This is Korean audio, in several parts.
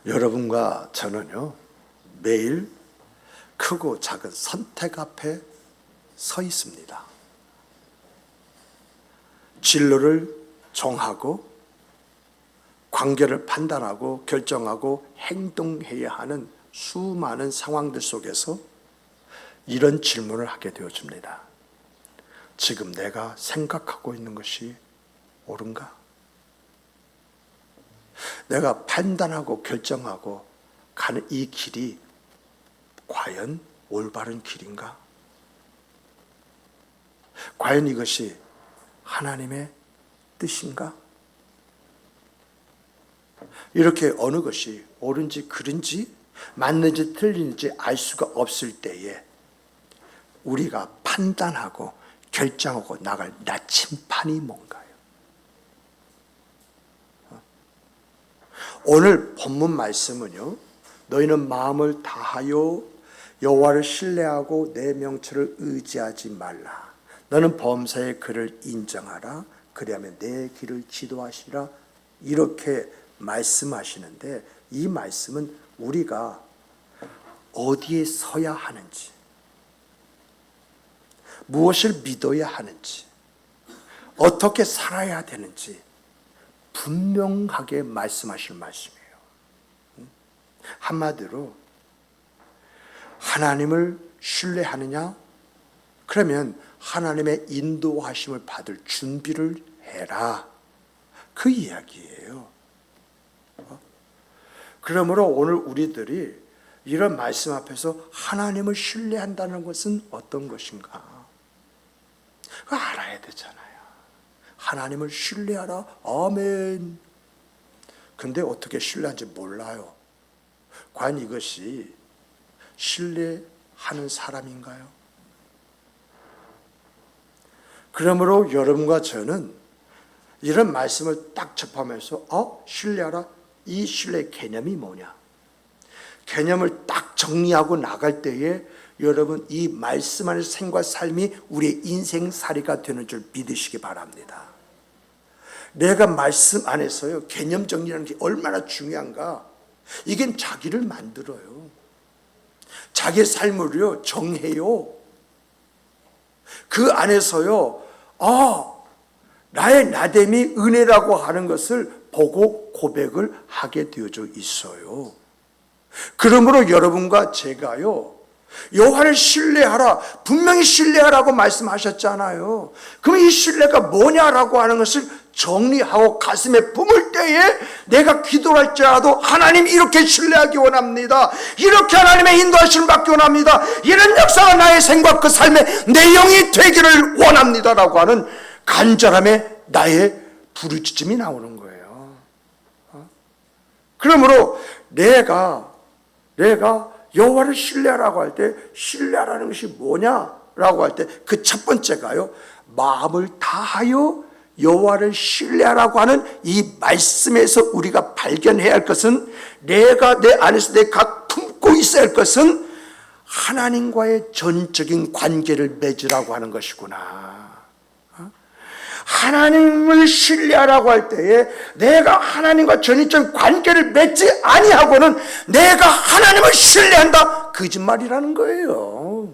여러분과 저는요, 매일 크고 작은 선택 앞에 서 있습니다. 진로를 정하고 관계를 판단하고 결정하고 행동해야 하는 수많은 상황들 속에서 이런 질문을 하게 되어집니다. 지금 내가 생각하고 있는 것이 옳은가? 내가 판단하고 결정하고 가는 이 길이 과연 올바른 길인가? 과연 이것이 하나님의 뜻인가? 이렇게 어느 것이 옳은지 그른지 맞는지 틀린지 알 수가 없을 때에 우리가 판단하고 결정하고 나갈 나침판이 뭔가요? 오늘 본문 말씀은요, 너희는 마음을 다하여 여호와를 신뢰하고 내 명철을 의지하지 말라. 너는 범사의 그를 인정하라. 그리하면 내 길을 지도하시라. 이렇게 말씀하시는데, 이 말씀은 우리가 어디에 서야 하는지, 무엇을 믿어야 하는지, 어떻게 살아야 되는지 분명하게 말씀하실 말씀이에요. 한마디로 하나님을 신뢰하느냐? 그러면 하나님의 인도하심을 받을 준비를 해라. 그 이야기예요. 그러므로 오늘 우리들이 이런 말씀 앞에서 하나님을 신뢰한다는 것은 어떤 것인가? 그거 알아야 되잖아요. 하나님을 신뢰하라. 아멘. 근데 어떻게 신뢰하는지 몰라요. 과연 이것이 신뢰하는 사람인가요? 그러므로 여러분과 저는 이런 말씀을 딱 접하면서 신뢰하라. 이 신뢰 개념이 뭐냐? 개념을 딱 정리하고 나갈 때에 여러분 이 말씀 안의 생과 삶이 우리의 인생살이가 되는 줄 믿으시기 바랍니다. 내가 말씀 안에서요, 개념 정리라는 게 얼마나 중요한가? 이게 자기를 만들어요. 자기의 삶을요 정해요. 그 안에서요, 나의 나됨이 은혜라고 하는 것을 보고 고백을 하게 되어져 있어요. 그러므로 여러분과 제가요, 여호와를 신뢰하라. 분명히 신뢰하라고 말씀하셨잖아요. 그럼 이 신뢰가 뭐냐라고 하는 것을 정리하고 가슴에 품을 때에 내가 기도를 할지라도 하나님 이렇게 신뢰하기 원합니다. 이렇게 하나님의 인도하심을 받기 원합니다. 이런 역사가 나의 생과 그 삶의 내용이 되기를 원합니다라고 하는 간절함에 나의 부르짖음이 나오는 거예요. 그러므로 내가 여호와를 신뢰하라고 할 때 신뢰하라는 것이 뭐냐라고 할 때 그 첫 번째가요, 마음을 다하여 여호와를 신뢰하라고 하는 이 말씀에서 우리가 발견해야 할 것은, 내가 내 안에서 내가 품고 있어야 할 것은 하나님과의 전적인 관계를 맺으라고 하는 것이구나. 하나님을 신뢰하라고 할 때에 내가 하나님과 전적인 관계를 맺지 아니하고는 내가 하나님을 신뢰한다, 거짓말이라는 거예요.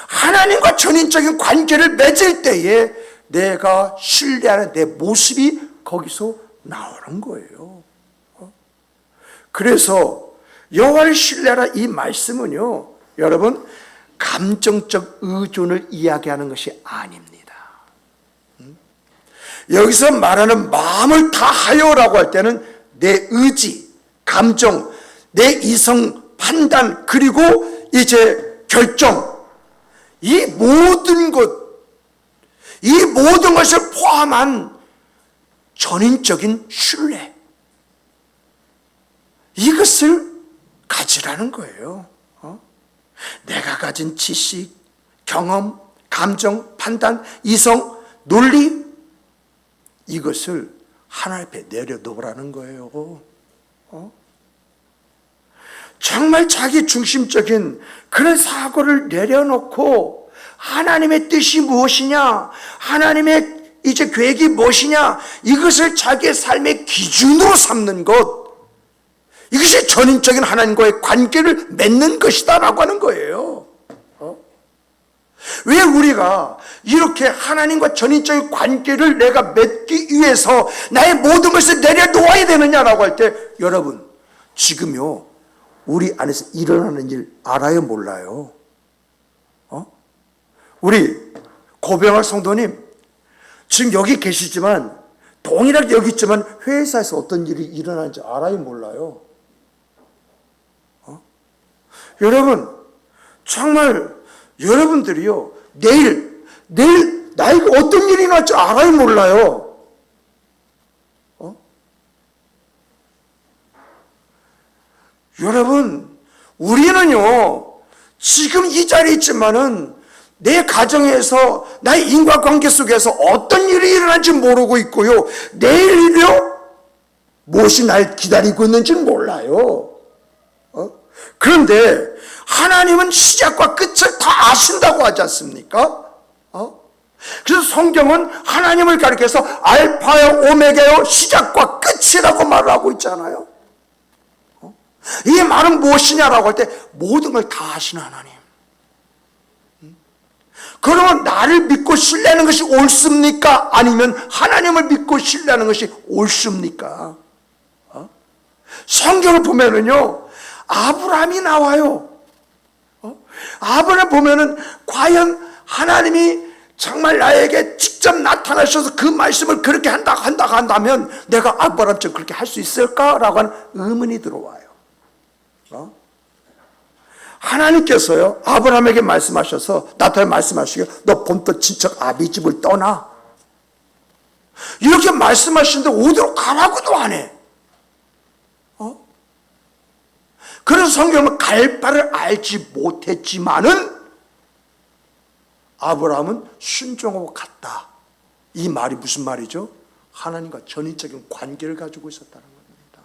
하나님과 전인적인 관계를 맺을 때에 내가 신뢰하는 내 모습이 거기서 나오는 거예요. 그래서 여호와를 신뢰하라 이 말씀은요, 여러분 감정적 의존을 이야기하는 것이 아닙니다. 여기서 말하는 마음을 다하여라고 할 때는 내 의지, 감정, 내 이성 판단, 그리고 이제 결정, 이 모든 것을 포함한 전인적인 신뢰, 이것을 가지라는 거예요. 내가 가진 지식, 경험, 감정, 판단, 이성, 논리, 이것을 하나님 앞에 내려놓으라는 거예요. 정말 자기 중심적인 그런 사고를 내려놓고 하나님의 뜻이 무엇이냐, 하나님의 이제 계획이 무엇이냐? 이것을 자기의 삶의 기준으로 삼는 것. 이것이 전인적인 하나님과의 관계를 맺는 것이다 라고 하는 거예요. 왜 우리가 이렇게 하나님과 전인적인 관계를 내가 맺기 위해서 나의 모든 것을 내려놓아야 되느냐라고 할 때, 여러분 지금요 우리 안에서 일어나는 일 알아요 몰라요? 우리 고병학 성도님 지금 여기 계시지만 동일하게 여기 있지만 회사에서 어떤 일이 일어나는지 알아요 몰라요? 여러분 정말 여러분들이요 내일 나에게 어떤 일이 날지 알아요 몰라요? 여러분 우리는요 지금 이 자리에 있지만은 내 가정에서 나의 인과관계 속에서 어떤 일이 일어날지 모르고 있고요 내일이요 무엇이 날 기다리고 있는지는 몰라요. 그런데 하나님은 시작과 끝을 다 아신다고 하지 않습니까? 그래서 성경은 하나님을 가리켜서 알파요 오메가요 시작과 끝이라고 말을 하고 있잖아요. 이 말은 무엇이냐라고 할 때 모든 걸 다 아시는 하나님. 그러면 나를 믿고 신뢰하는 것이 옳습니까? 아니면 하나님을 믿고 신뢰하는 것이 옳습니까? 성경을 보면은요 아브라함이 나와요. 아브라함 보면은 과연 하나님이 정말 나에게 직접 나타나셔서 그 말씀을 그렇게 한다면 내가 아브라함처럼 그렇게 할 수 있을까라고 하는 의문이 들어와요. 하나님께서요 아브라함에게 말씀하셔서 나타나 말씀하시기를 너 본토 친척 아비 집을 떠나 이렇게 말씀하시는데 어디로 가라고도 안 해. 그래서 성경은 갈 바를 알지 못했지만은 아브라함은 순종하고 갔다. 이 말이 무슨 말이죠? 하나님과 전인적인 관계를 가지고 있었다는 겁니다.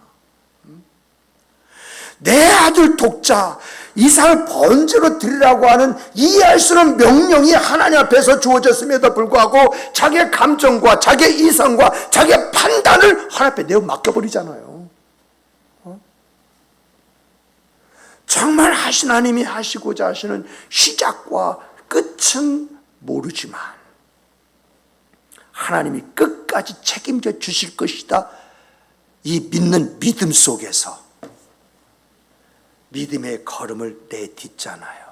내 아들 독자 이삭을 번제로 드리라고 하는 이해할 수 없는 명령이 하나님 앞에서 주어졌음에도 불구하고 자기의 감정과 자기의 이성과 자기의 판단을 하나님 앞에 내어 맡겨버리잖아요. 정말 하나님이 하시고자 하시는 시작과 끝은 모르지만 하나님이 끝까지 책임져 주실 것이다. 이 믿는 믿음 속에서 믿음의 걸음을 내딛잖아요.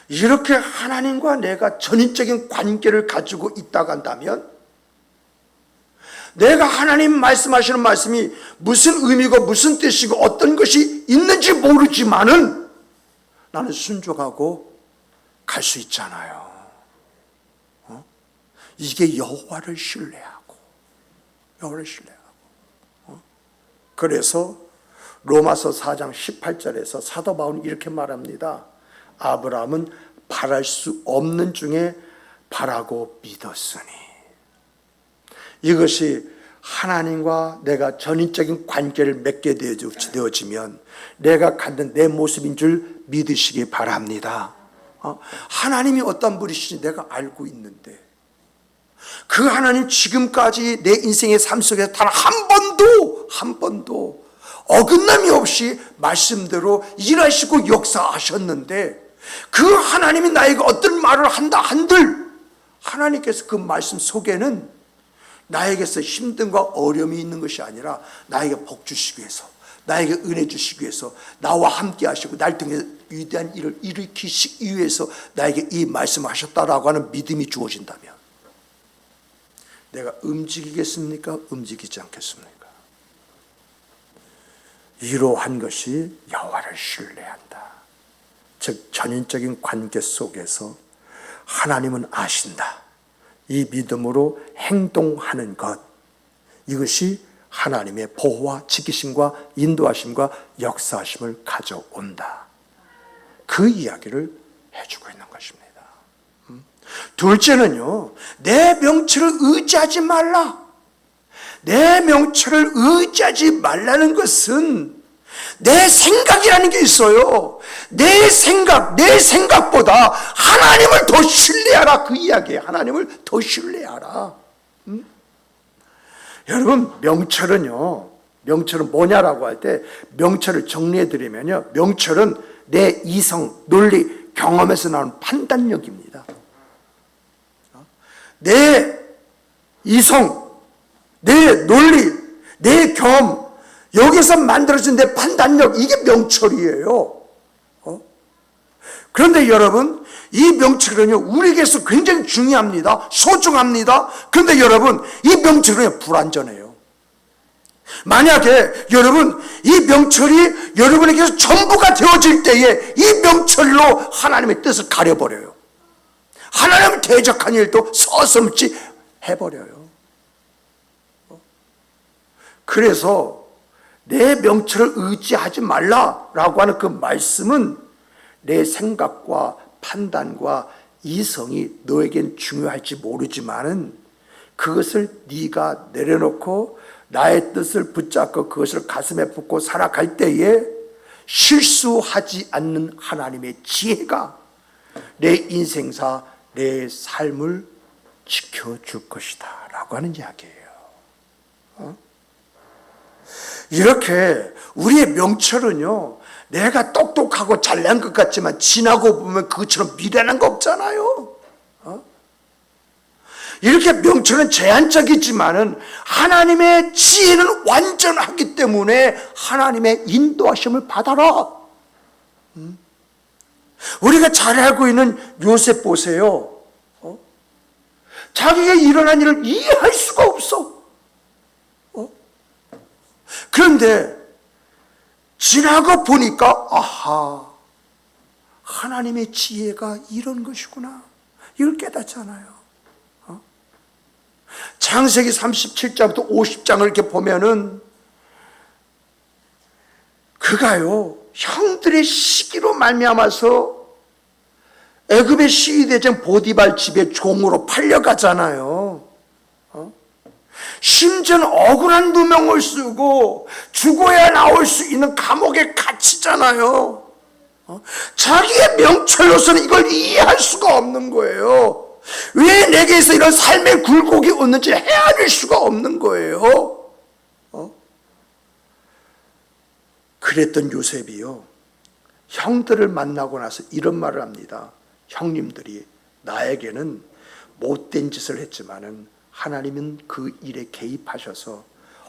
이렇게 하나님과 내가 전인적인 관계를 가지고 있다고 한다면 내가 하나님 말씀하시는 말씀이 무슨 의미고 무슨 뜻이고 어떤 것이 있는지 모르지만은 나는 순종하고 갈 수 있잖아요. 이게 여호와를 신뢰하고 그래서 로마서 4장 18절에서 사도 바울은 이렇게 말합니다. 아브라함은 바랄 수 없는 중에 바라고 믿었으니 이것이 하나님과 내가 전인적인 관계를 맺게 되어지면 내가 갖는 내 모습인 줄 믿으시기 바랍니다. 하나님이 어떤 분이신지 내가 알고 있는데 그 하나님 지금까지 내 인생의 삶 속에서 단 한 번도 어긋남이 없이 말씀대로 일하시고 역사하셨는데 그 하나님이 나에게 어떤 말을 한다 한들 하나님께서 그 말씀 속에는 나에게서 힘듦과 어려움이 있는 것이 아니라 나에게 복 주시기 위해서 나에게 은혜 주시기 위해서 나와 함께 하시고 날 통해 위대한 일을 일으키시기 위해서 나에게 이 말씀을 하셨다라고 하는 믿음이 주어진다면 내가 움직이겠습니까? 움직이지 않겠습니까? 이러한 것이 여호와를 신뢰한다. 즉 전인적인 관계 속에서 하나님은 아신다. 이 믿음으로 행동하는 것, 이것이 하나님의 보호와 지키심과 인도하심과 역사하심을 가져온다. 그 이야기를 해주고 있는 것입니다. 둘째는요, 내 명철을 의지하지 말라. 내 명철을 의지하지 말라는 것은 내 생각이라는 게 있어요. 내 생각보다 하나님을 더 신뢰하라. 그 이야기예요. 하나님을 더 신뢰하라. 여러분, 명철은 뭐냐라고 할 때 명철을 정리해 드리면요, 명철은 내 이성, 논리, 경험에서 나오는 판단력입니다. 내 이성, 내 논리, 내 경험, 여기서 만들어진 내 판단력, 이게 명철이에요. 그런데 여러분, 이 명철은요, 우리에게서 굉장히 중요합니다. 소중합니다. 그런데 여러분, 이 명철은 불완전해요. 만약에 여러분, 이 명철이 여러분에게서 전부가 되어질 때에 이 명철로 하나님의 뜻을 가려버려요. 하나님을 대적한 일도 서슴지 해버려요. 그래서 내 명철을 의지하지 말라라고 하는 그 말씀은 내 생각과 판단과 이성이 너에겐 중요할지 모르지만은 그것을 네가 내려놓고 나의 뜻을 붙잡고 그것을 가슴에 품고 살아갈 때에 실수하지 않는 하나님의 지혜가 내 인생사, 내 삶을 지켜줄 것이다 라고 하는 이야기예요. 이렇게 우리의 명철은요, 내가 똑똑하고 잘난 것 같지만 지나고 보면 그것처럼 미련한 거 없잖아요. 이렇게 명철은 제한적이지만은 하나님의 지혜는 완전하기 때문에 하나님의 인도하심을 받아라. 우리가 잘 알고 있는 요셉 보세요. 자기가 일어난 일을 이해할 수가 없어. 그런데 지나고 보니까 아하, 하나님의 지혜가 이런 것이구나, 이걸 깨닫잖아요. 창세기 37장부터 50장을 이렇게 보면은 그가요, 형들의 시기로 말미암아서 애굽의 시위대장 보디발 집에 종으로 팔려가잖아요. 심지어는 억울한 누명을 쓰고 죽어야 나올 수 있는 감옥에 갇히잖아요. 자기의 명철로서는 이걸 이해할 수가 없는 거예요. 왜 내게서 이런 삶의 굴곡이 오는지 헤아릴 수가 없는 거예요. 그랬던 요셉이요, 형들을 만나고 나서 이런 말을 합니다. 형님들이 나에게는 못된 짓을 했지만은 하나님은 그 일에 개입하셔서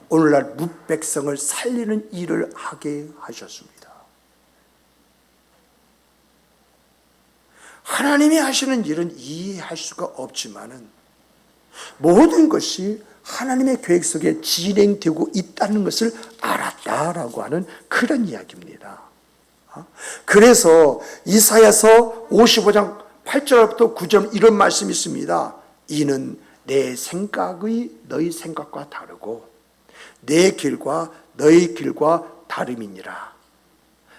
오늘날 뭇백성을 살리는 일을 하게 하셨습니다. 하나님이 하시는 일은 이해할 수가 없지만은 모든 것이 하나님의 계획 속에 진행되고 있다는 것을 알았다라고 하는 그런 이야기입니다. 그래서 이사야서 55장 8절부터 9절 이런 말씀이 있습니다. 이는 내 생각이 너희 생각과 다르고 내 길과 너희 길과 다름이니라.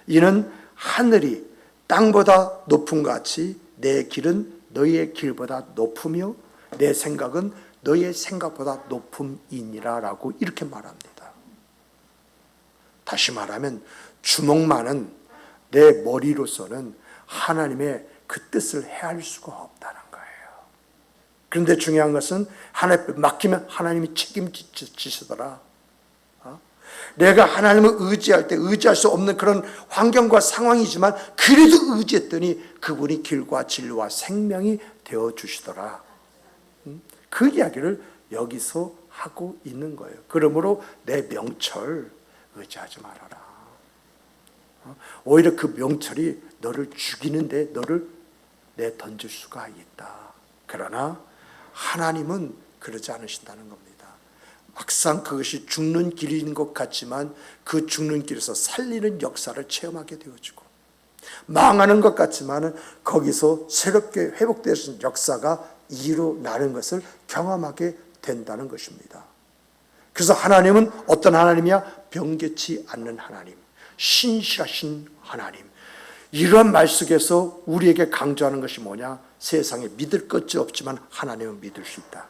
이는 하늘이 땅보다 높음 같이 내 길은 너희의 길보다 높으며 내 생각은 너희의 생각보다 높음이니라 라고 이렇게 말합니다. 다시 말하면 주먹만은 내 머리로서는 하나님의 그 뜻을 헤아릴 수가 없다는 거예요. 그런데 중요한 것은 하나님께 맡기면 하나님이 책임지시더라. 내가 하나님을 의지할 때 의지할 수 없는 그런 환경과 상황이지만 그래도 의지했더니 그분이 길과 진리와 생명이 되어주시더라. 그 이야기를 여기서 하고 있는 거예요. 그러므로 내 명철 의지하지 말아라. 오히려 그 명철이 너를 죽이는데 너를 내던질 수가 있다. 그러나 하나님은 그러지 않으신다는 겁니다. 막상 그것이 죽는 길인 것 같지만 그 죽는 길에서 살리는 역사를 체험하게 되어지고, 망하는 것 같지만 거기서 새롭게 회복되는 역사가 일어나는 것을 경험하게 된다는 것입니다. 그래서 하나님은 어떤 하나님이야? 변개치 않는 하나님, 신실하신 하나님. 이러한 말 속에서 우리에게 강조하는 것이 뭐냐? 세상에 믿을 것이 없지만 하나님은 믿을 수 있다.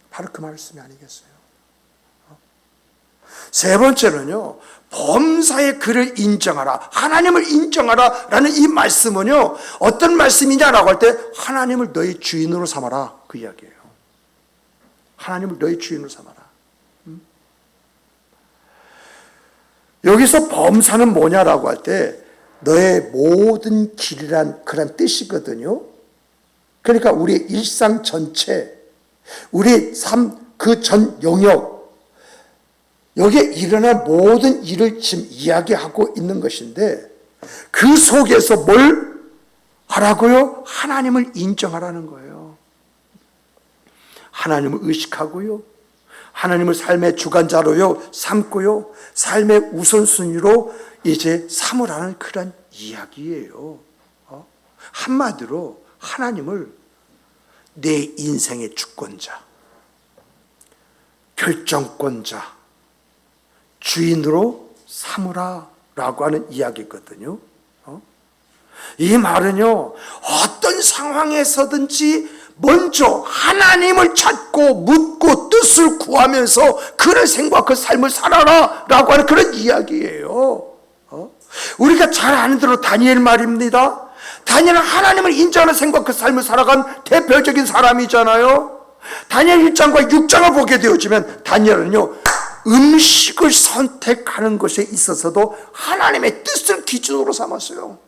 바로 그 말씀이 아니겠어요? 세 번째는요, 범사의 그를 인정하라, 하나님을 인정하라 라는 이 말씀은요, 어떤 말씀이냐라고 할 때 하나님을 너희 주인으로 삼아라, 그 이야기예요. 하나님을 너희 주인으로 삼아라. 여기서 범사는 뭐냐라고 할 때 너의 모든 길이란 그런 뜻이거든요. 그러니까 우리의 일상 전체, 우리 삶 그 전 영역, 여기에 일어난 모든 일을 지금 이야기하고 있는 것인데, 그 속에서 뭘 하라고요? 하나님을 인정하라는 거예요. 하나님을 의식하고요, 하나님을 삶의 주관자로요 삼고요, 삶의 우선순위로 이제 삼으라는 그런 이야기예요. 한마디로 하나님을 내 인생의 주권자, 결정권자, 주인으로 삼으라라고 하는 이야기거든요. 이 말은요, 어떤 상황에서든지 먼저 하나님을 찾고 묻고 뜻을 구하면서 그를 생각하고 삶을 살아라라고 하는 그런 이야기예요. 우리가 잘 아는 대로 다니엘 말입니다. 다니엘은 하나님을 인정하는 생각과 삶을 살아간 대표적인 사람이잖아요. 다니엘 1장과 6장을 보게 되어지면 다니엘은요, 음식을 선택하는 것에 있어서도 하나님의 뜻을 기준으로 삼았어요.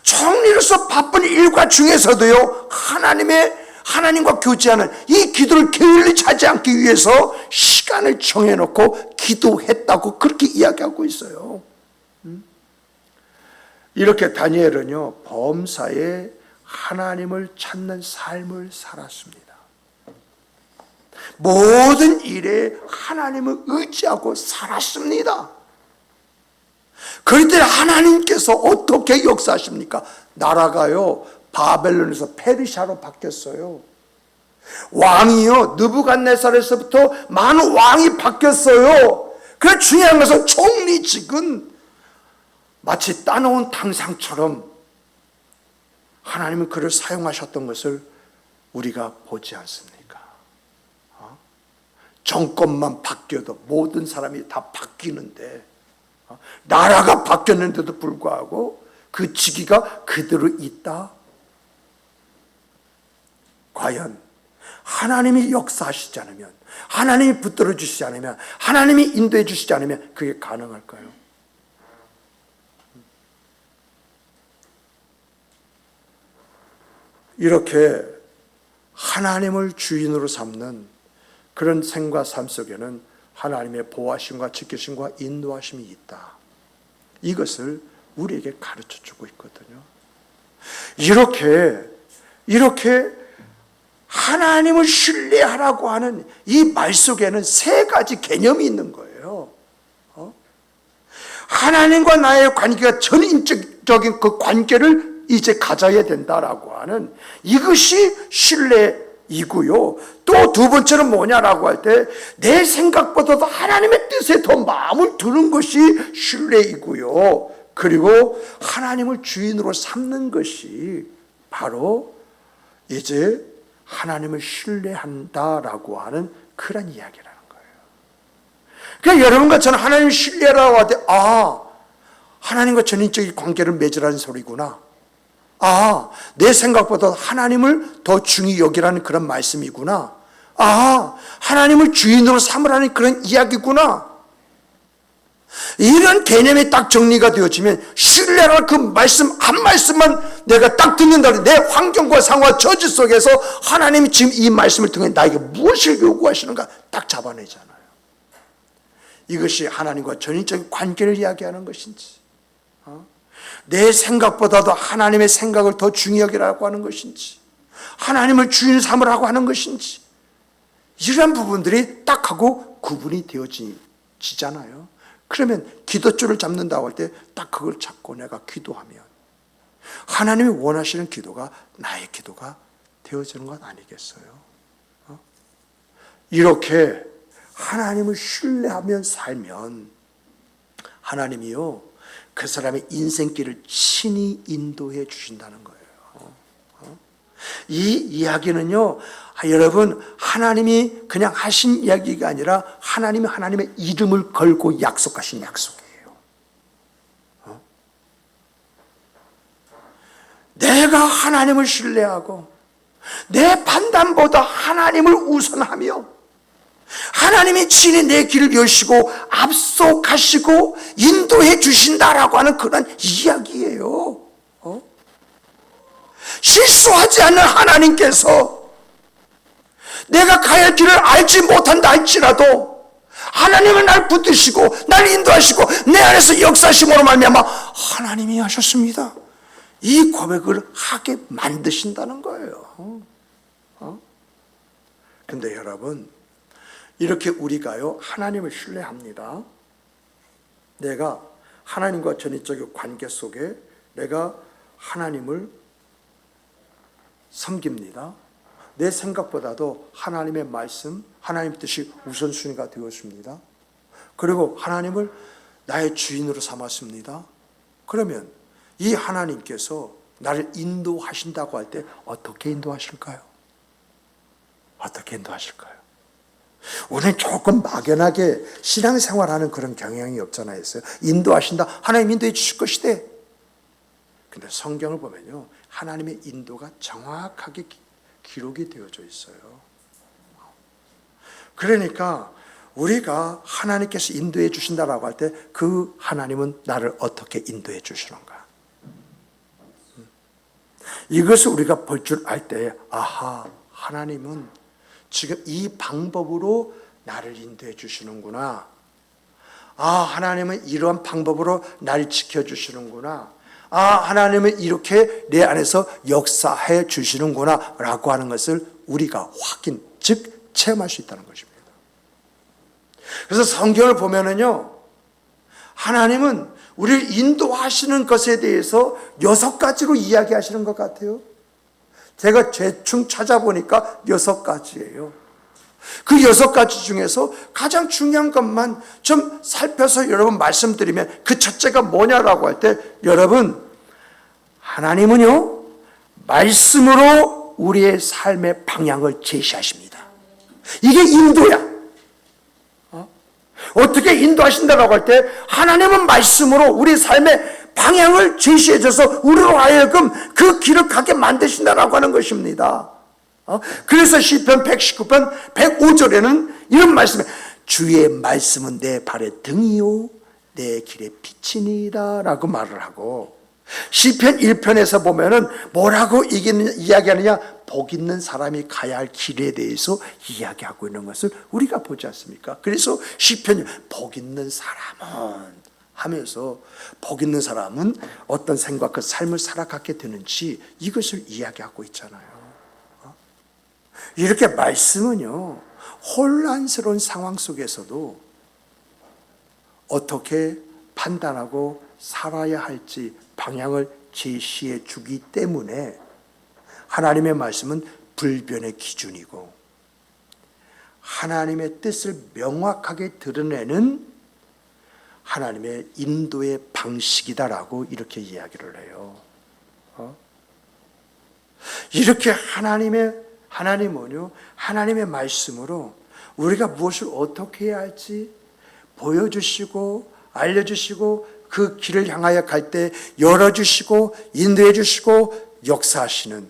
정리로서 바쁜 일과 중에서도요, 하나님과 교제하는 이 기도를 게을리치 하지 않기 위해서 시간을 정해놓고 기도했다고 그렇게 이야기하고 있어요. 이렇게 다니엘은요, 범사에 하나님을 찾는 삶을 살았습니다. 모든 일에 하나님을 의지하고 살았습니다. 그럴 때 하나님께서 어떻게 역사하십니까? 나라가요, 바벨론에서 페르시아로 바뀌었어요. 왕이요, 느부갓네살에서부터 많은 왕이 바뀌었어요. 그 중요한 것은 총리직은 마치 따놓은 당상처럼 하나님은 그를 사용하셨던 것을 우리가 보지 않습니까? 정권만 바뀌어도 모든 사람이 다 바뀌는데, 나라가 바뀌었는데도 불구하고 그 직위가 그대로 있다? 과연 하나님이 역사하시지 않으면, 하나님이 붙들어 주시지 않으면, 하나님이 인도해 주시지 않으면 그게 가능할까요? 이렇게 하나님을 주인으로 삼는 그런 생과 삶 속에는 하나님의 보호하심과 지키심과 인도하심이 있다. 이것을 우리에게 가르쳐주고 있거든요. 이렇게 하나님을 신뢰하라고 하는 이 말 속에는 세 가지 개념이 있는 거예요. 하나님과 나의 관계가 전인적인 그 관계를 이제 가져야 된다라고 하는 이것이 신뢰이고요. 또 두 번째는 뭐냐라고 할 때 내 생각보다도 하나님의 뜻에 더 마음을 두는 것이 신뢰이고요. 그리고 하나님을 주인으로 삼는 것이 바로 이제 하나님을 신뢰한다라고 하는 그런 이야기라는 거예요. 그러니까 여러분과 저는 하나님을 신뢰하라고 할 때, 하나님과 전인적인 관계를 맺으라는 소리구나. 내 생각보다 하나님을 더 중히 여기라는 그런 말씀이구나. 하나님을 주인으로 삼으라는 그런 이야기구나. 이런 개념이 딱 정리가 되어지면 신뢰라는 그 말씀 한 말씀만 내가 딱 듣는다. 내 환경과 상황 처지 속에서 하나님이 지금 이 말씀을 통해 나에게 무엇을 요구하시는가 딱 잡아내잖아요. 이것이 하나님과 전인적인 관계를 이야기하는 것인지, 내 생각보다도 하나님의 생각을 더 중요히 여기라고 하는 것인지, 하나님을 주인 삼으라고 하는 것인지, 이러한 부분들이 딱 하고 구분이 되어지잖아요. 그러면 기도줄을 잡는다고 할 때 딱 그걸 잡고 내가 기도하면 하나님이 원하시는 기도가 나의 기도가 되어지는 것 아니겠어요? 이렇게 하나님을 신뢰하며 살면 하나님이요, 그 사람의 인생길을 친히 인도해 주신다는 거예요. 이 이야기는요, 여러분, 하나님이 그냥 하신 이야기가 아니라 하나님이 하나님의 이름을 걸고 약속하신 약속이에요. 내가 하나님을 신뢰하고 내 판단보다 하나님을 우선하며 하나님이 친히 내 길을 여시고 압속하시고 인도해 주신다라고 하는 그런 이야기예요. 실수하지 않는 하나님께서 내가 가야 할 길을 알지 못한다 할지라도 하나님은 날 붙드시고 날 인도하시고 내 안에서 역사하심으로 말미암아 하나님이 하셨습니다. 이 고백을 하게 만드신다는 거예요. 근데 여러분, 이렇게 우리가요, 하나님을 신뢰합니다. 내가 하나님과 전인적인 관계 속에 내가 하나님을 섬깁니다. 내 생각보다도 하나님의 말씀, 하나님 뜻이 우선순위가 되었습니다. 그리고 하나님을 나의 주인으로 삼았습니다. 그러면 이 하나님께서 나를 인도하신다고 할 때 어떻게 인도하실까요? 어떻게 인도하실까요? 우리는 조금 막연하게 신앙생활하는 그런 경향이 없잖아요. 인도하신다. 하나님 인도해 주실 것이대. 근데 성경을 보면요, 하나님의 인도가 정확하게 기록이 되어져 있어요. 그러니까 우리가 하나님께서 인도해 주신다라고 할 때 그 하나님은 나를 어떻게 인도해 주시는가? 이것을 우리가 볼 줄 알 때, 아하, 하나님은 지금 이 방법으로 나를 인도해 주시는구나. 아, 하나님은 이러한 방법으로 나를 지켜주시는구나. 아, 하나님은 이렇게 내 안에서 역사해 주시는구나 라고 하는 것을 우리가 확인, 즉 체험할 수 있다는 것입니다. 그래서 성경을 보면은요, 하나님은 우리를 인도하시는 것에 대해서 6가지로 이야기하시는 것 같아요. 제가 대충 찾아보니까 6가지예요. 그 6가지 중에서 가장 중요한 것만 좀 살펴서 여러분 말씀드리면, 그 첫째가 뭐냐라고 할 때, 여러분, 하나님은요, 말씀으로 우리의 삶의 방향을 제시하십니다. 이게 인도야. 어떻게 인도하신다라고 할 때, 하나님은 말씀으로 우리 삶의 방향을 제시해 줘서 우리로 하여금 그 길을 가게 만드신다라고 하는 것입니다. 그래서 시편 119편 105절에는 이런 말씀에, 주의 말씀은 내 발의 등이요 내 길의 빛이니이다 라고 말을 하고, 시편 1편에서 보면은 뭐라고 이야기하느냐, 복 있는 사람이 가야 할 길에 대해서 이야기하고 있는 것을 우리가 보지 않습니까? 그래서 시편이 복 있는 사람은 하면서, 복 있는 사람은 어떤 생각, 그 삶을 살아가게 되는지 이것을 이야기하고 있잖아요. 이렇게 말씀은요, 혼란스러운 상황 속에서도 어떻게 판단하고 살아야 할지 방향을 제시해 주기 때문에 하나님의 말씀은 불변의 기준이고 하나님의 뜻을 명확하게 드러내는 하나님의 인도의 방식이다라고 이렇게 이야기를 해요. 이렇게 하나님은요, 하나님의 말씀으로 우리가 무엇을 어떻게 해야 할지 보여주시고 알려주시고 그 길을 향하여 갈 때 열어주시고 인도해 주시고 역사하시는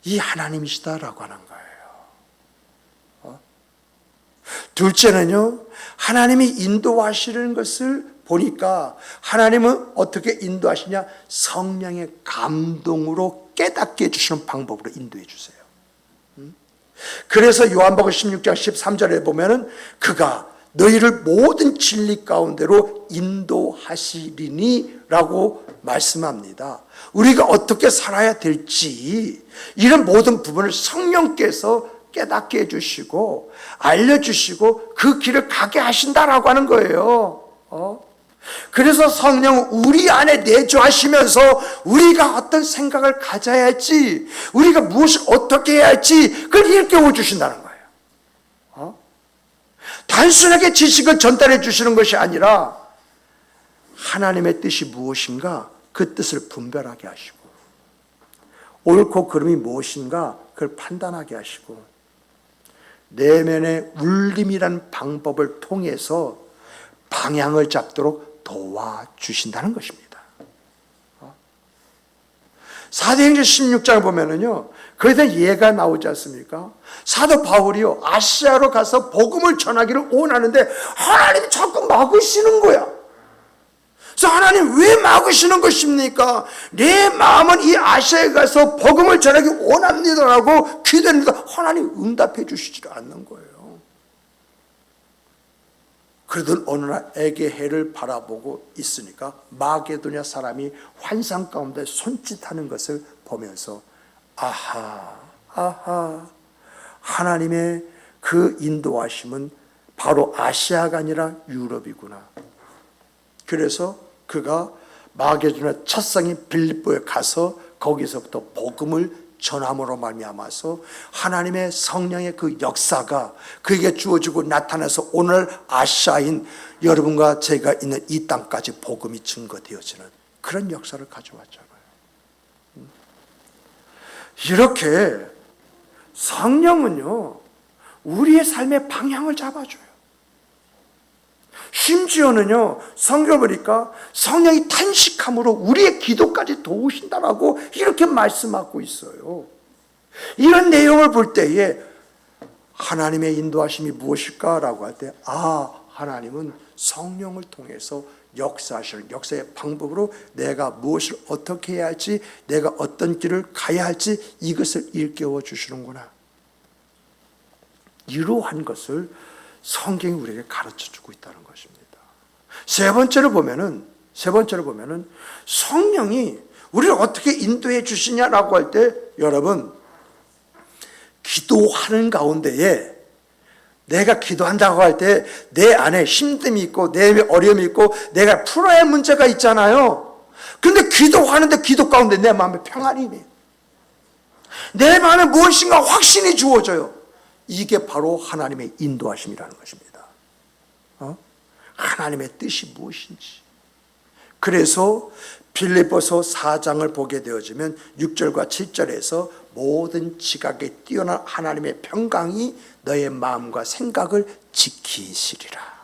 이 하나님이시다라고 하는 거예요. 둘째는요, 하나님이 인도하시는 것을 보니까 하나님은 어떻게 인도하시냐, 성령의 감동으로 깨닫게 해주시는 방법으로 인도해 주세요. 그래서 요한복음 16장 13절에 보면은 그가 너희를 모든 진리 가운데로 인도하시리니 라고 말씀합니다. 우리가 어떻게 살아야 될지 이런 모든 부분을 성령께서 깨닫게 해주시고 알려주시고 그 길을 가게 하신다라고 하는 거예요. 그래서 성령은 우리 안에 내주하시면서 우리가 어떤 생각을 가져야 할지, 우리가 무엇을 어떻게 해야 할지 그걸 일깨워 주신다는 거예요. 단순하게 지식을 전달해 주시는 것이 아니라 하나님의 뜻이 무엇인가 그 뜻을 분별하게 하시고 옳고 그름이 무엇인가 그걸 판단하게 하시고 내면의 울림이라는 방법을 통해서 방향을 잡도록 도와주신다는 것입니다. 사도행전 16장을 보면은요, 거기에 대한 예가 나오지 않습니까? 사도 바울이요, 아시아로 가서 복음을 전하기를 원하는데 하나님이 자꾸 막으시는 거야. 그래서 하나님 왜 막으시는 것입니까? 내 마음은 이 아시아에 가서 복음을 전하기 원합니다라고 기도했는데 하나님 응답해 주시지 않는 거예요. 그러던 어느 날 에게 해를 바라보고 있으니까 마게도냐 사람이 환상 가운데 손짓하는 것을 보면서 아하 하나님의 그 인도하심은 바로 아시아가 아니라 유럽이구나. 그래서 그가 마게도냐 첫 성인 빌립보에 가서 거기서부터 복음을 전함으로 말미암아서 하나님의 성령의 그 역사가 그에게 주어지고 나타나서 오늘 아시아인 여러분과 제가 있는 이 땅까지 복음이 증거되어지는 그런 역사를 가져왔잖아요. 이렇게 성령은요, 우리의 삶의 방향을 잡아줘요. 심지어는요, 성경을 보니까 성령이 탄식함으로 우리의 기도까지 도우신다라고 이렇게 말씀하고 있어요. 이런 내용을 볼 때에 하나님의 인도하심이 무엇일까라고 할 때, 하나님은 성령을 통해서 역사하시는 역사의 방법으로 내가 무엇을 어떻게 해야 할지, 내가 어떤 길을 가야 할지 이것을 일깨워 주시는구나. 이러한 것을 성경이 우리에게 가르쳐 주고 있다는 것입니다. 세 번째로 보면은 성령이 우리를 어떻게 인도해 주시냐라고 할 때, 여러분, 기도하는 가운데에 내가 기도한다고 할 때 내 안에 힘듦이 있고 내 어려움이 있고 내가 풀어야 할 문제가 있잖아요. 그런데 기도하는데 기도 가운데 내 마음에 평안이 있네요. 내 마음에 무엇인가 확신이 주어져요. 이게 바로 하나님의 인도하심이라는 것입니다. 하나님의 뜻이 무엇인지. 그래서 빌립보서 4장을 보게 되어지면 6절과 7절에서 모든 지각에 뛰어난 하나님의 평강이 너의 마음과 생각을 지키시리라.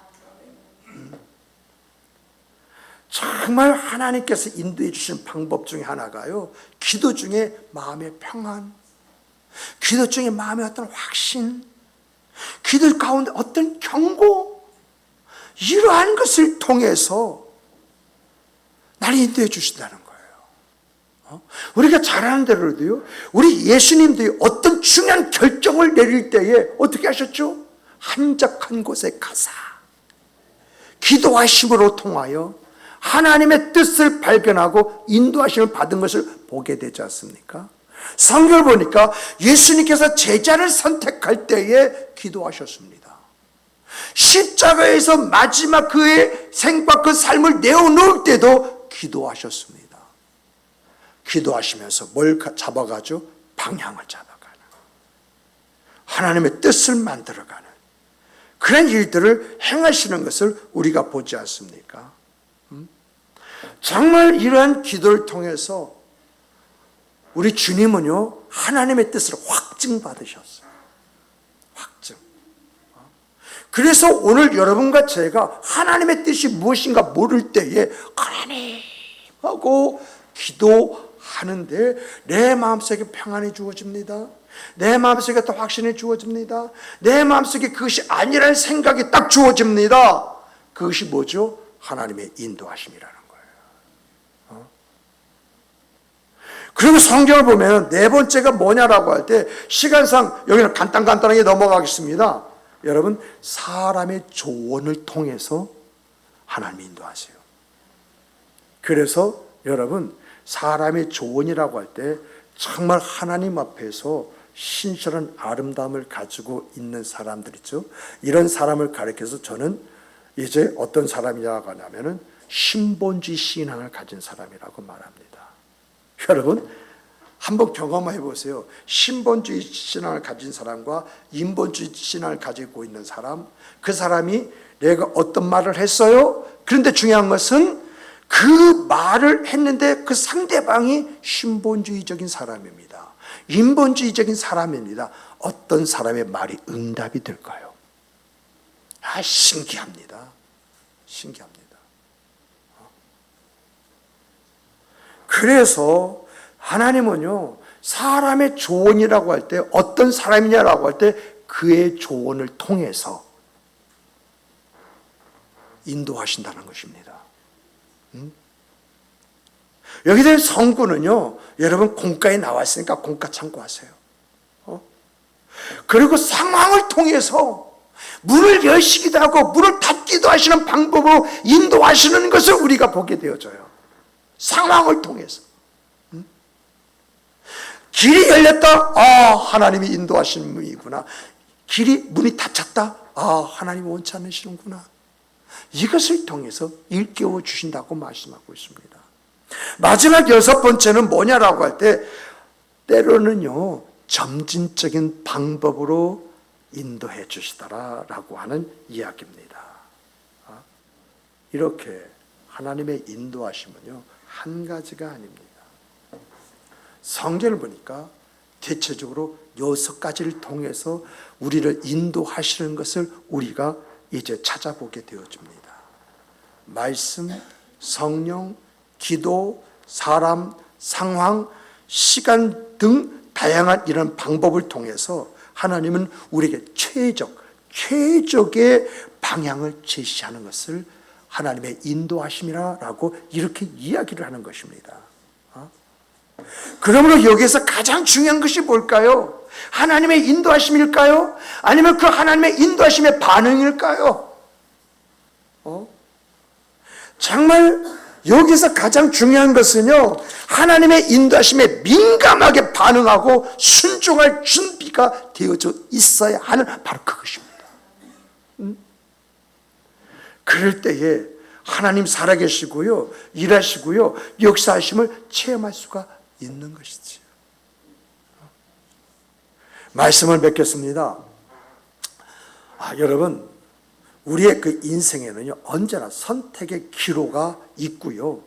정말 하나님께서 인도해 주신 방법 중에 하나가요, 기도 중에 마음의 평안, 기도 중에 마음의 어떤 확신, 기도 가운데 어떤 경고, 이러한 것을 통해서 나를 인도해 주신다는 거예요. 우리가 잘 아는 대로도요, 우리 예수님도 어떤 중요한 결정을 내릴 때에 어떻게 하셨죠? 한적한 곳에 가사 기도하심으로 통하여 하나님의 뜻을 발견하고 인도하심을 받은 것을 보게 되지 않습니까? 성경을 보니까 예수님께서 제자를 선택할 때에 기도하셨습니다. 십자가에서 마지막 그의 생과 그 삶을 내어놓을 때도 기도하셨습니다. 기도하시면서 뭘 잡아가죠? 방향을 잡아가는, 하나님의 뜻을 만들어가는 그런 일들을 행하시는 것을 우리가 보지 않습니까? 정말 이러한 기도를 통해서 우리 주님은요, 하나님의 뜻을 확증받으셨어요. 확증. 그래서 오늘 여러분과 제가 하나님의 뜻이 무엇인가 모를 때에 하나님 하고 기도하는데 내 마음속에 평안이 주어집니다. 내 마음속에 또 확신이 주어집니다. 내 마음속에 그것이 아니라는 생각이 딱 주어집니다. 그것이 뭐죠? 하나님의 인도하심이라는 거예요. 그리고 성경을 보면 네 번째가 뭐냐라고 할 때, 시간상 여기는 간단하게 넘어가겠습니다. 여러분, 사람의 조언을 통해서 하나님이 인도하세요. 그래서 여러분, 사람의 조언이라고 할 때 정말 하나님 앞에서 신실한 아름다움을 가지고 있는 사람들이죠. 이런 사람을 가리켜서 저는 이제 어떤 사람이라고 하냐면은 신본주의 신앙을 가진 사람이라고 말합니다. 여러분, 한번 경험해 보세요. 신본주의 신앙을 가진 사람과 인본주의 신앙을 가지고 있는 사람, 그 사람이 내가 어떤 말을 했어요? 그런데 중요한 것은 그 말을 했는데 그 상대방이 신본주의적인 사람입니다. 인본주의적인 사람입니다. 어떤 사람의 말이 응답이 될까요? 신기합니다. 신기합니다. 그래서 하나님은요, 사람의 조언이라고 할 때 어떤 사람이냐라고 할 때 그의 조언을 통해서 인도하신다는 것입니다. 여기서 성구는요, 여러분 공과에 나왔으니까 공과 참고하세요. 그리고 상황을 통해서 문을 여시기도 하고 문을 닫기도 하시는 방법으로 인도하시는 것을 우리가 보게 되어져요. 상황을 통해서. 길이 열렸다. 하나님이 인도하시는 분이구나. 문이 닫혔다. 하나님이 원치 않으시는구나. 이것을 통해서 일깨워 주신다고 말씀하고 있습니다. 마지막 6번째는 뭐냐라고 할 때, 때로는요, 점진적인 방법으로 인도해 주시더라라고 하는 이야기입니다. 이렇게 하나님의 인도하심은요, 한 가지가 아닙니다. 성경을 보니까 대체적으로 6가지를 통해서 우리를 인도하시는 것을 우리가 이제 찾아보게 되어집니다. 말씀, 성령, 기도, 사람, 상황, 시간 등 다양한 이런 방법을 통해서 하나님은 우리에게 최적의 방향을 제시하는 것을 하나님의 인도하심이라고 이렇게 이야기를 하는 것입니다. 그러므로 여기에서 가장 중요한 것이 뭘까요? 하나님의 인도하심일까요? 아니면 그 하나님의 인도하심의 반응일까요? 정말 여기서 가장 중요한 것은요, 하나님의 인도하심에 민감하게 반응하고 순종할 준비가 되어져 있어야 하는 바로 그것입니다. 그럴 때에 하나님 살아계시고요, 일하시고요, 역사하심을 체험할 수가 있는 것이지. 말씀을 맺겠습니다. 여러분, 우리의 그 인생에는요, 언제나 선택의 기로가 있고요,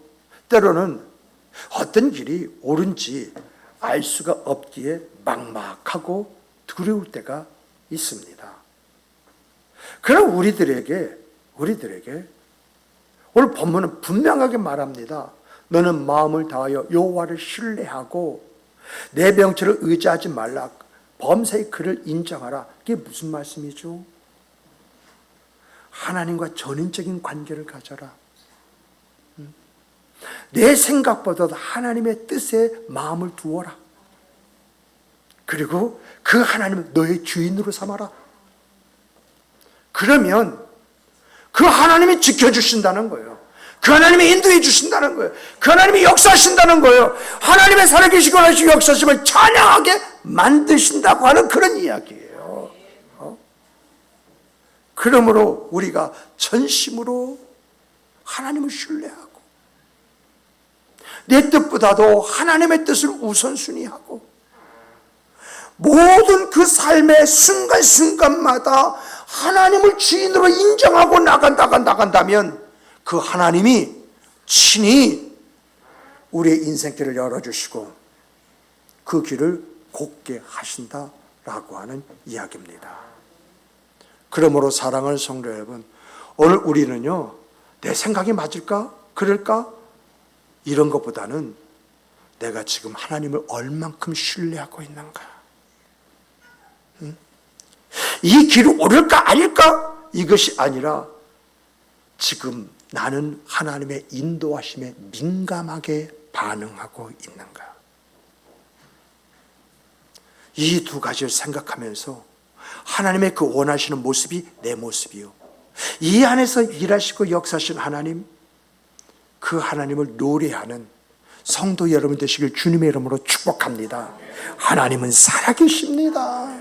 때로는 어떤 길이 옳은지 알 수가 없기에 막막하고 두려울 때가 있습니다. 그럼 우리들에게 오늘 본문은 분명하게 말합니다. 너는 마음을 다하여 여호와를 신뢰하고 내 명철을 의지하지 말라. 범사의 그를 인정하라. 이게 무슨 말씀이죠? 하나님과 전인적인 관계를 가져라. 내 생각보다도 하나님의 뜻에 마음을 두어라. 그리고 그 하나님을 너의 주인으로 삼아라. 그러면 그 하나님이 지켜주신다는 거예요. 그 하나님이 인도해 주신다는 거예요. 그 하나님이 역사하신다는 거예요. 하나님의 살아계시고 하시고 역사하심을 찬양하게 만드신다고 하는 그런 이야기예요. 그러므로 우리가 전심으로 하나님을 신뢰하고 내 뜻보다도 하나님의 뜻을 우선순위하고 모든 그 삶의 순간순간마다 하나님을 주인으로 인정하고 나간다면 그 하나님이 친히 우리의 인생길을 열어주시고 그 길을 곱게 하신다라고 하는 이야기입니다. 그러므로 사랑하는 성도 여러분, 오늘 우리는요, 내 생각이 맞을까? 그럴까? 이런 것보다는 내가 지금 하나님을 얼만큼 신뢰하고 있는가? 이 길이 옳을까 아닐까? 이것이 아니라 지금 나는 하나님의 인도하심에 민감하게 반응하고 있는가? 이 두 가지를 생각하면서 하나님의 그 원하시는 모습이 내 모습이요, 이 안에서 일하시고 역사하신 하나님, 그 하나님을 노래하는 성도 여러분 되시길 주님의 이름으로 축복합니다. 하나님은 살아계십니다.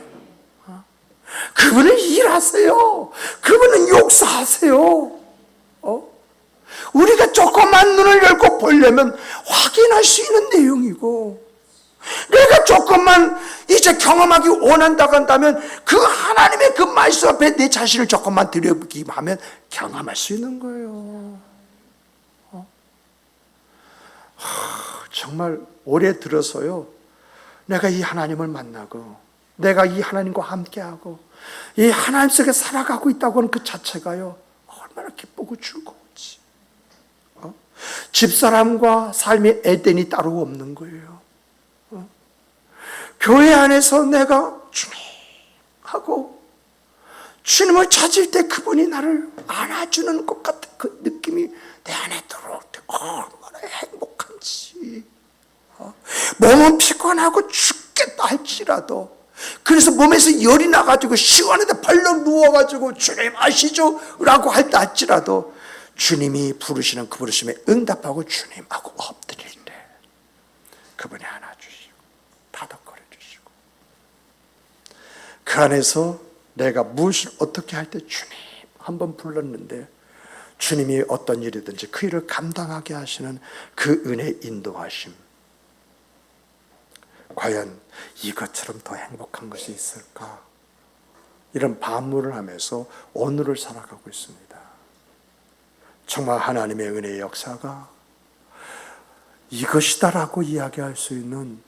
그분은 일하세요. 그분은 역사하세요. 우리가 조금만 눈을 열고 보려면 확인할 수 있는 내용이고, 내가 조금만 이제 경험하기 원한다고 한다면 그 하나님의 그 말씀 앞에 내 자신을 조금만 들여보기만 하면 경험할 수 있는 거예요. 정말 올해 들어서요, 내가 이 하나님을 만나고 내가 이 하나님과 함께하고 이 하나님 속에 살아가고 있다고 하는 그 자체가요, 얼마나 기쁘고 즐거운지. 집사람과 삶의 에덴이 따로 없는 거예요. 교회 안에서 내가 주님하고 주님을 찾을 때 그분이 나를 안아주는 것 같은 그 느낌이 내 안에 들어올 때 얼마나 행복한지. 몸은 피곤하고 죽겠다 할지라도, 그래서 몸에서 열이 나가지고 시원한데 벌렁 누워가지고 주님 아시죠? 라고 할지라도 주님이 부르시는 그 부르심에 응답하고 주님하고 엎드릴 때 그분이 안아주시고 다독거려 주시고, 그 안에서 내가 무엇을 어떻게 할 때 주님 한번 불렀는데 주님이 어떤 일이든지 그 일을 감당하게 하시는 그 은혜의 인도하심. 과연 이것처럼 더 행복한 것이 있을까? 이런 반문을 하면서 오늘을 살아가고 있습니다. 정말 하나님의 은혜의 역사가 이것이다라고 이야기할 수 있는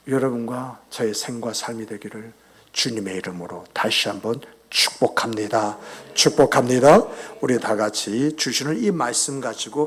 여러분과 저의 생과 삶이 되기를 주님의 이름으로 다시 한번 축복합니다. 축복합니다. 우리 다 같이 주시는 이 말씀 가지고